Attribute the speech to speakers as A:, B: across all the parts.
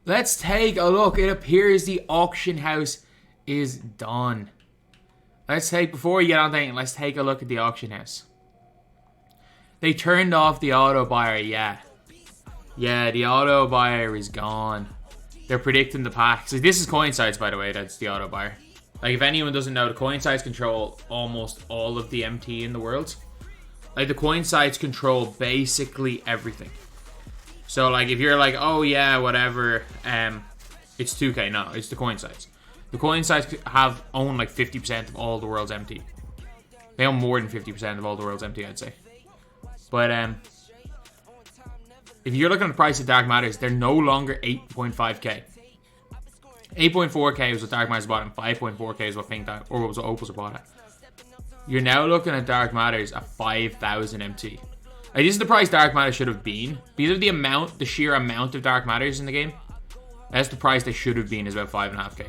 A: Let's take a look. It appears the auction house is done. Before we get on thinking, let's take a look at the auction house. They turned off the auto buyer, yeah. Yeah, the auto buyer is gone. They're predicting the packs. Like, this is coin sites, by the way, that's the auto buyer. Like, if anyone doesn't know, the coin sites control almost all of the MT in the world. Like, the coin sites control basically everything. So, like, if you're like, oh, yeah, whatever, it's 2K. No, it's the coin sites. The coin sites own, like, 50% of all the world's MT. They own more than 50% of all the world's MT, I'd say. But, if you're looking at the price of Dark Matters, they're no longer 8.5k. 8.4k was what Dark Matters bought, and 5.4k is what was what Opals bought at. You're now looking at Dark Matters at 5,000 MT. Like, this is the price Dark Matters should have been. Because of the sheer amount of Dark Matters in the game, that's the price they should have been, is about 5.5k.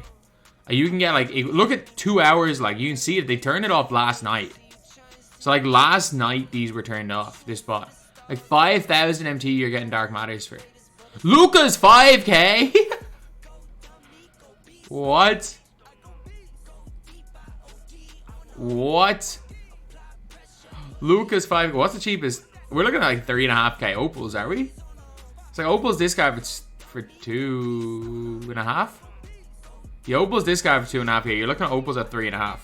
A: You can get, like, look at 2 hours, like, you can see it. They turned it off last night. So, like, last night these were turned off, this bot. Like, 5,000 MT you're getting Dark Matters for. Luca's 5k? What? What? Luca's 5. What's the cheapest? We're looking at like 3.5k Opals, are we? It's like Opals this guy for 2.5. The Opals this guy for 2.5k. You're looking at Opals at 3.5.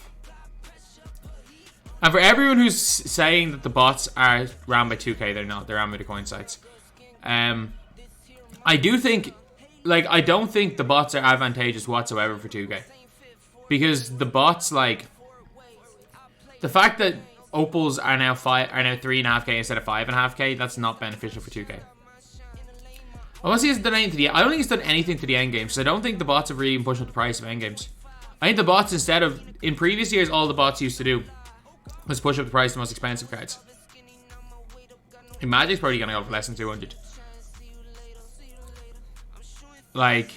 A: And for everyone who's saying that the bots are ran by 2k, they're not. They're ran by the coin sites. I do think, like, I don't think the bots are advantageous whatsoever for 2k. Because the bots, like, the fact that Opals are now 3.5k instead of 5.5k, that's not beneficial for 2k. Unless he hasn't done anything to the, I don't think he's done anything to the end games, so I don't think the bots have really been pushing up the price of end games. I think the bots, instead of, in previous years, all the bots used to do was push up the price of the most expensive cards. And Magic's probably gonna go for less than 200. Like,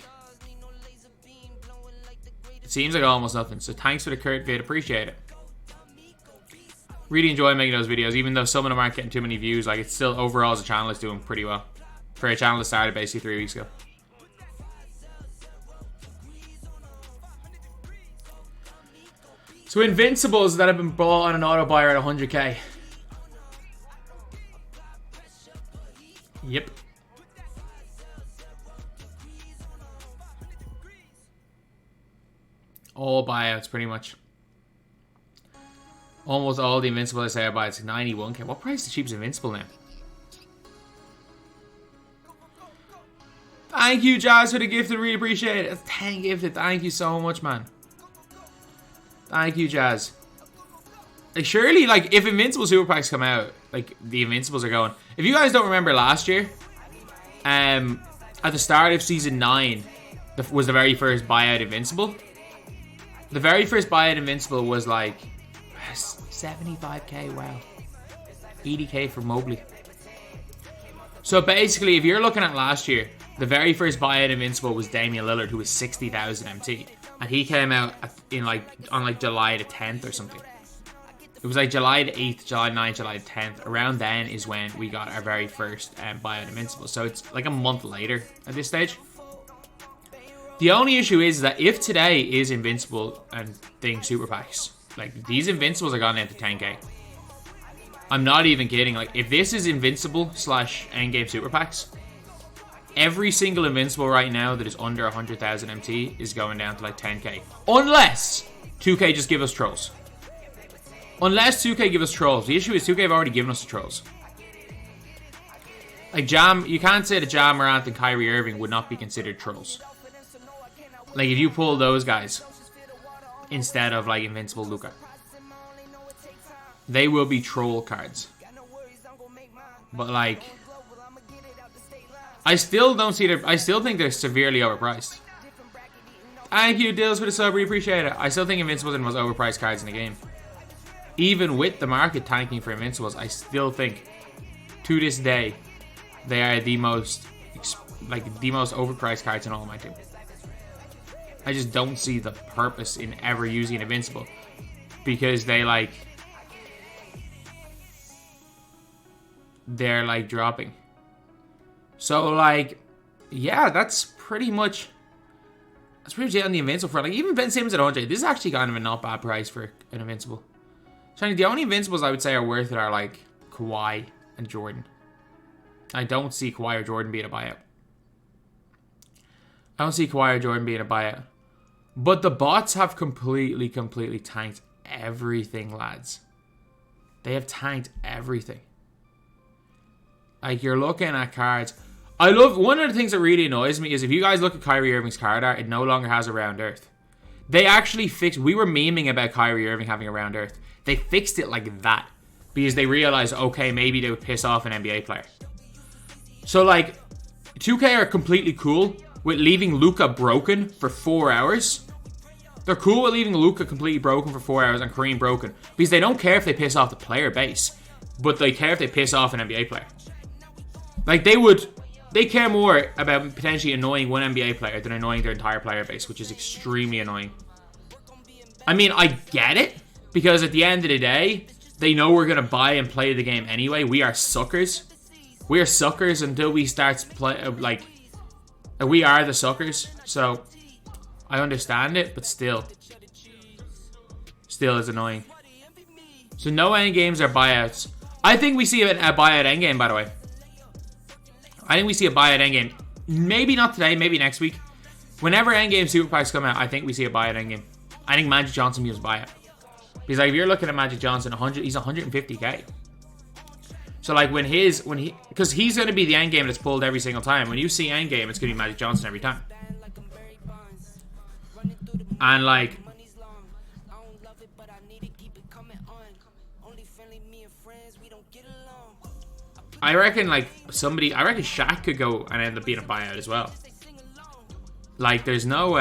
A: it seems like almost nothing. So thanks for the Kurt vid, appreciate it. Really enjoy making those videos, even though some of them aren't getting too many views. Like, it's still, overall as a channel, it's doing pretty well. For a channel that started basically 3 weeks ago. So Invincibles that have been bought on an auto buyer at 100k. Yep. All buyouts, pretty much. Almost all the Invincible I say I buy, it's 91k. What price is the cheapest Invincible now? Thank you, Jazz, for the gift. I really appreciate it. Thank you so much, man. Thank you, Jazz. Like, surely, like, if Invincible Super Packs come out, like, the Invincibles are going. If you guys don't remember last year, at the start of Season 9, was the very first buyout Invincible. The very first buyout Invincible was, like, 75k, wow. 80k for Mobley. So, basically, if you're looking at last year, the very first buyout Invincible was Damian Lillard, who was 60,000 MT. And he came out on July the 10th or something. It was like July the 8th, July 9th, July the 10th. Around then is when we got our very first buyout Invincible. So it's like a month later at this stage. The only issue is that if today is Invincible and thing Super Packs, like, these Invincibles are gone down to 10k. I'm not even kidding. Like, if this is Invincible / Endgame Super Packs, every single Invincible right now that is under 100,000 MT is going down to like 10k. Unless 2k just give us trolls. Unless 2k give us trolls. The issue is 2k have already given us the trolls. Like, Jam, you can't say that Jam Morant and Kyrie Irving would not be considered trolls. Like, if you pull those guys instead of, like, Invincible Luka, they will be troll cards. But, like, I still don't see it. I still think they're severely overpriced. Thank you, Dills, for the sub. We appreciate it. I still think Invincibles are the most overpriced cards in the game. Even with the market tanking for Invincibles, I still think, to this day, they are the most, like, the most overpriced cards in all of my team. I just don't see the purpose in ever using an Invincible, because they're like dropping. So, like, yeah, that's pretty much it on the Invincible for, like, even Ben Simmons at 100. This is actually kind of a not bad price for an Invincible. So the only Invincibles I would say are worth it are, like, Kawhi and Jordan. I don't see Kawhi or Jordan being a buyout. But the bots have completely tanked everything, lads. They have tanked everything. Like, you're looking at cards. One of the things that really annoys me is if you guys look at Kyrie Irving's card art, it no longer has a round earth. They actually fixed... We were memeing about Kyrie Irving having a round earth. They fixed it like that. Because they realized, okay, maybe they would piss off an NBA player. So, like, 2K are completely cool with leaving Luka broken for 4 hours. They're cool with leaving Luka completely broken for 4 hours and Kareem broken. Because they don't care if they piss off the player base. But they care if they piss off an NBA player. Like, they care more about potentially annoying one NBA player than annoying their entire player base, which is extremely annoying. I mean, I get it. Because at the end of the day, they know we're going to buy and play the game anyway. We are suckers. We are suckers until we start play. Like, we are the suckers. So, I understand it, but still is annoying. So, no endgames or buyouts. I think we see a buyout endgame, by the way. I think we see a buyout endgame. Maybe not today, maybe next week. Whenever endgame super packs come out, I think we see a buyout endgame. I think Magic Johnson becomes buyout. Because, like, if you're looking at Magic Johnson, he's 150k. So, like, because he's going to be the endgame that's pulled every single time. When you see endgame, it's going to be Magic Johnson every time. And, like, I reckon, like, I reckon Shaq could go and end up being a buyout as well. Like, there's no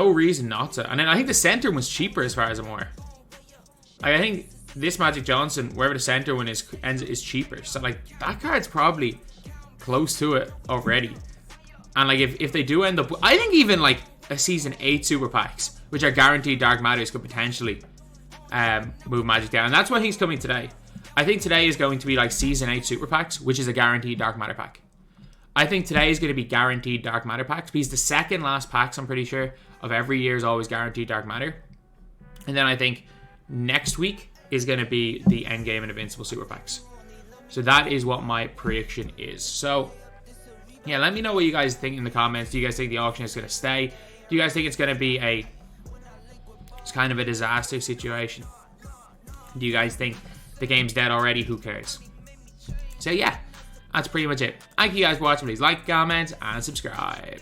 A: reason not to. And then I think the center was cheaper as far as I'm aware. Like, I think this Magic Johnson, wherever the center one is cheaper. So, like, that card's probably close to it already. And, like, if they do end up... I think even, like, a Season 8 Super Packs, which are guaranteed Dark Matters, could potentially move Magic down. And that's why he's coming today. I think today is going to be, like, Season 8 Super Packs, which is a guaranteed Dark Matter pack. I think today is going to be guaranteed Dark Matter packs, because the second last packs, I'm pretty sure, of every year is always guaranteed Dark Matter. And then I think next week is going to be the Endgame and Invincible Super Packs. So that is what my prediction is. So, yeah, let me know what you guys think in the comments. Do you guys think the auction is going to stay? Do you guys think it's going to be it's kind of a disaster situation? Do you guys think the game's dead already? Who cares? So, yeah, that's pretty much it. Thank you guys for watching. Please like, comment, and subscribe.